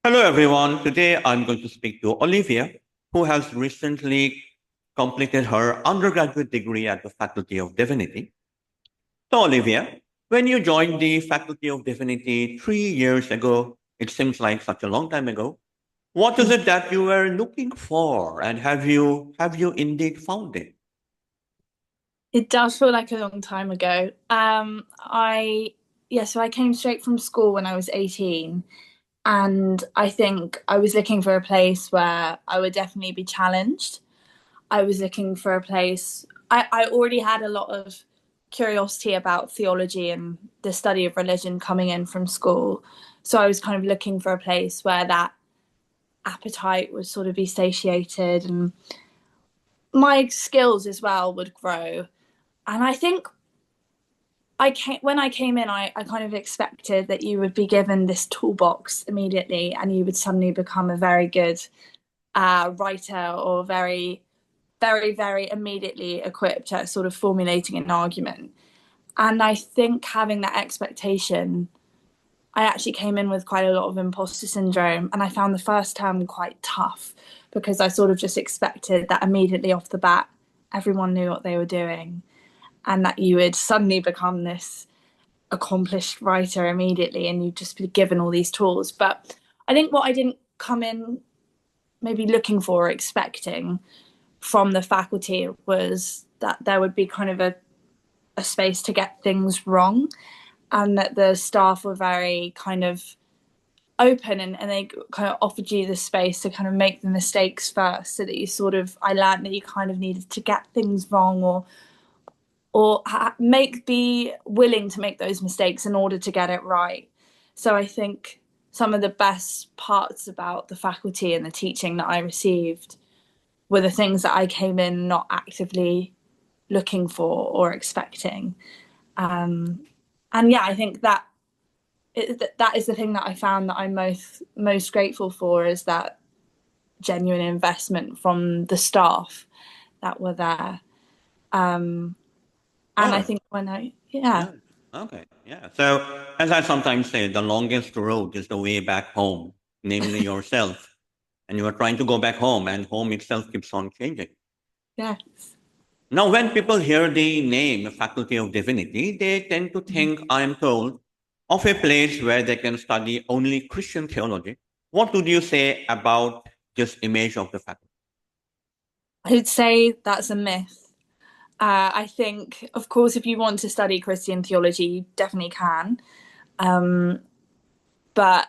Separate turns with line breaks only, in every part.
Hello, everyone. Today I'm going to speak to Olivia, who has recently completed her undergraduate degree at the Faculty of Divinity. So, Olivia, when you joined the Faculty of Divinity 3 years ago, it seems like such a long time ago. What is it that you were looking for, and have you indeed found it?
It does feel like a long time ago. So I came straight from school when I was 18, and I think I was looking for a place where I would definitely be challenged. I was looking for a place. I already had a lot of curiosity about theology and the study of religion coming in from school. So I was kind of looking for a place where that appetite would sort of be satiated and my skills as well would grow. And I think when I came in, I kind of expected that you would be given this toolbox immediately and you would suddenly become a very good writer or very immediately equipped at sort of formulating an argument. And I think having that expectation, I actually came in with quite a lot of imposter syndrome. And I found the first term quite tough because I sort of just expected that immediately off the bat, everyone knew what they were doing and that you would suddenly become this accomplished writer immediately and you'd just be given all these tools. But I think what I didn't come in maybe looking for or expecting from the faculty was that there would be kind of a space to get things wrong and that the staff were very kind of open and they kind of offered you the space to kind of make the mistakes first so that you sort of I learned that you kind of needed to get things wrong or make be willing to make those mistakes in order to get it right. So I think some of the best parts about the faculty and the teaching that I received were the things that I came in not actively looking for or expecting. Um, and yeah, I think that is the thing that I found that I'm most grateful for is that genuine investment from the staff that were there. Um, and
All
I
right.
think
Yeah. Okay. Yeah. So, as I sometimes say, the longest road is the way back home, namely yourself. And you are trying to go back home, and home itself keeps on changing.
yeah.
Now, when people hear the name Faculty of Divinity, they tend to think, I am told, of a place where they can study only Christian theology. What would you say about this image of the faculty?
I'd say that's a myth. I think, of course, if you want to study Christian theology, you definitely can. Um, but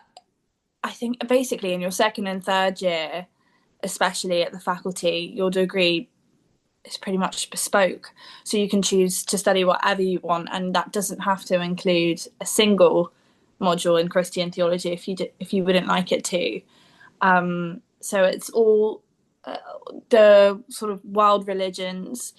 I think basically in your second and third year, especially at the faculty, your degree is pretty much bespoke. So you can choose to study whatever you want, and that doesn't have to include a single module in Christian theology if you wouldn't like it to. So it's all the sort of wild religions,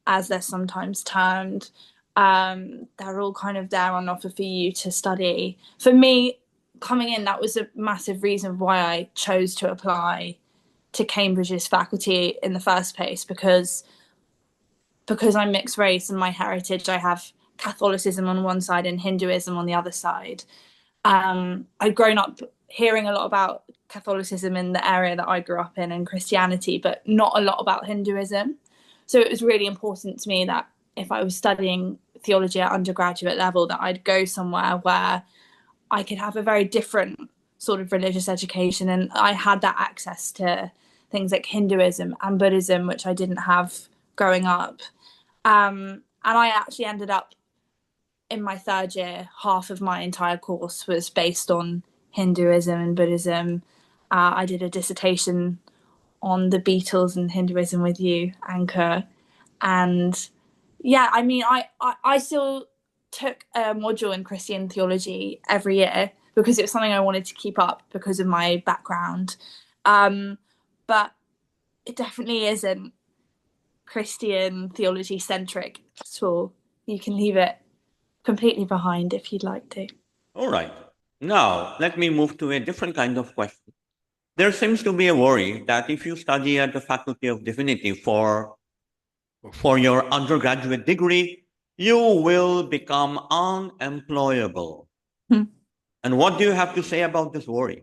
as they're sometimes termed. They're all kind of there on offer for you to study. For me, coming in, that was a massive reason why I chose to apply to Cambridge's faculty in the first place because I'm mixed race and my heritage, I have Catholicism on one side and Hinduism on the other side. I'd grown up hearing a lot about Catholicism in the area that I grew up in and Christianity, but not a lot about Hinduism. So it was really important to me that if I was studying theology at undergraduate level, that I'd go somewhere where I could have a very different sort of religious education. And I had that access to things like Hinduism and Buddhism, which I didn't have growing up. And I actually ended up in my third year, half of my entire course was based on Hinduism and Buddhism. I did a dissertation on the Beatles and Hinduism with you, Anchor. And yeah, I mean, I still took a module in Christian theology every year because it was something I wanted to keep up because of my background. Um, but it definitely isn't Christian theology centric at all. You can leave it completely behind if you'd like to.
All right. Now, let me move to a different kind of question. There seems to be a worry that if you study at the Faculty of Divinity for your undergraduate degree, you will become unemployable.
Hmm.
And what do you have to say about this worry?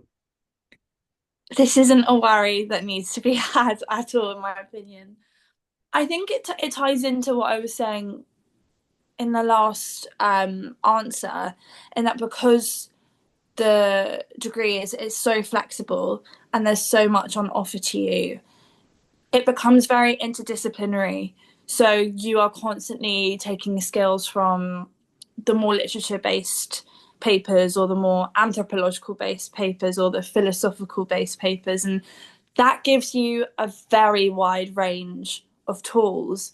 this isn't a worry that needs to be had at all, in my opinion. I think it ties into what I was saying in the last answer, in that because the degree is so flexible and there's so much on offer to you, it becomes very interdisciplinary. So you are constantly taking skills from the more literature based papers or the more anthropological based papers or the philosophical based papers. And that gives you a very wide range of tools.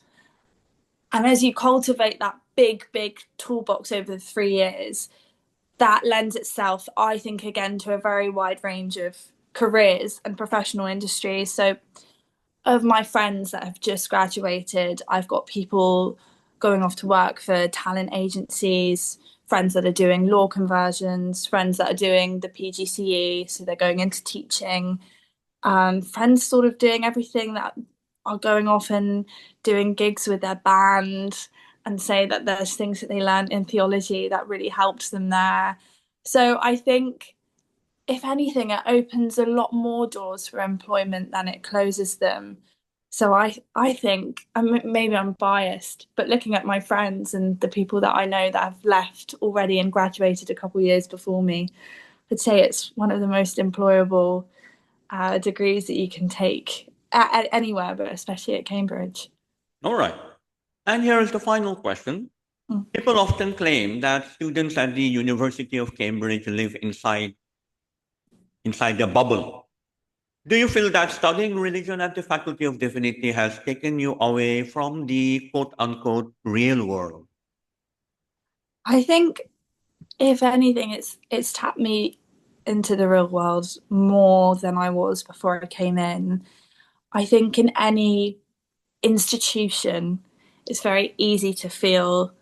And as you cultivate that big toolbox over the 3 years, that lends itself, I think, again, to a very wide range of careers and professional industries. So of my friends that have just graduated, I've got people going off to work for talent agencies, friends that are doing law conversions, friends that are doing the PGCE, so they're going into teaching, friends sort of doing everything that are going off and doing gigs with their band and say that there's things that they learned in theology that really helped them there. So I think if anything, it opens a lot more doors for employment than it closes them. So I think, maybe I'm biased, but looking at my friends and the people that I know that have left already and graduated a couple of years before me, I'd say it's one of the most employable degrees that you can take at anywhere, but especially at Cambridge.
All right. And here is the final question.
Mm.
People often claim that students at the University of Cambridge live inside the bubble. Do you feel that studying religion at the Faculty of Divinity has taken you away from the quote unquote real world?
I think if anything, it's tapped me into the real world more than I was before I came in. I think in any institution, it's very easy to feel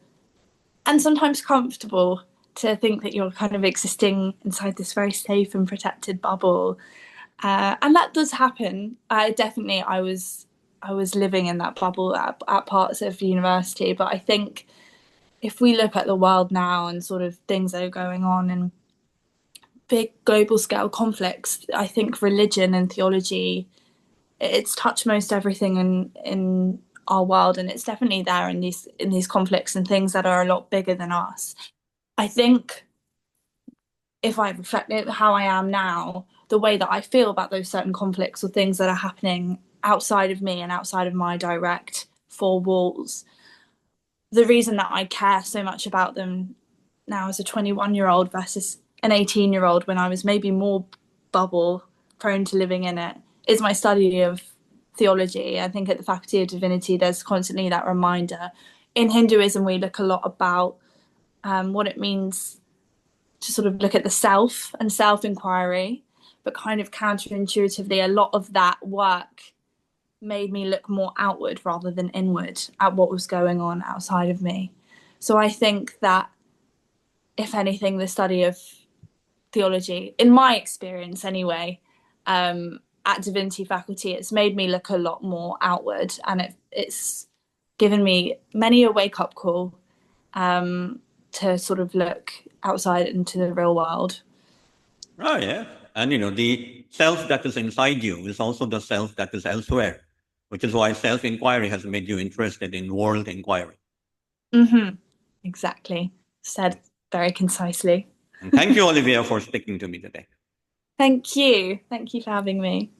and sometimes comfortable to think that you're kind of existing inside this very safe and protected bubble. And that does happen. I was living in that bubble at parts of university, but I think if we look at the world now and sort of things that are going on and big global scale conflicts, I think religion and theology, it's touched most everything in our world, and it's definitely there in these conflicts and things that are a lot bigger than us. I think if I reflect how I am now, the way that I feel about those certain conflicts or things that are happening outside of me and outside of my direct four walls, the reason that I care so much about them now as a 21-year-old versus an 18-year-old when I was maybe more bubble prone to living in it is my study of theology. I think at the Faculty of Divinity, there's constantly that reminder. In Hinduism, we look a lot about what it means to sort of look at the self and self inquiry, but kind of counterintuitively, a lot of that work made me look more outward rather than inward at what was going on outside of me. So I think that, if anything, the study of theology, in my experience anyway, at Divinity faculty, it's made me look a lot more outward, and it's given me many a wake up call to sort of look outside into the real world.
Oh, yeah. And, the self that is inside you is also the self that is elsewhere, which is why self inquiry has made you interested in world inquiry.
Mm-hmm. Exactly. Said very concisely.
And thank you, Olivia, for sticking to me today.
Thank you. Thank you for having me.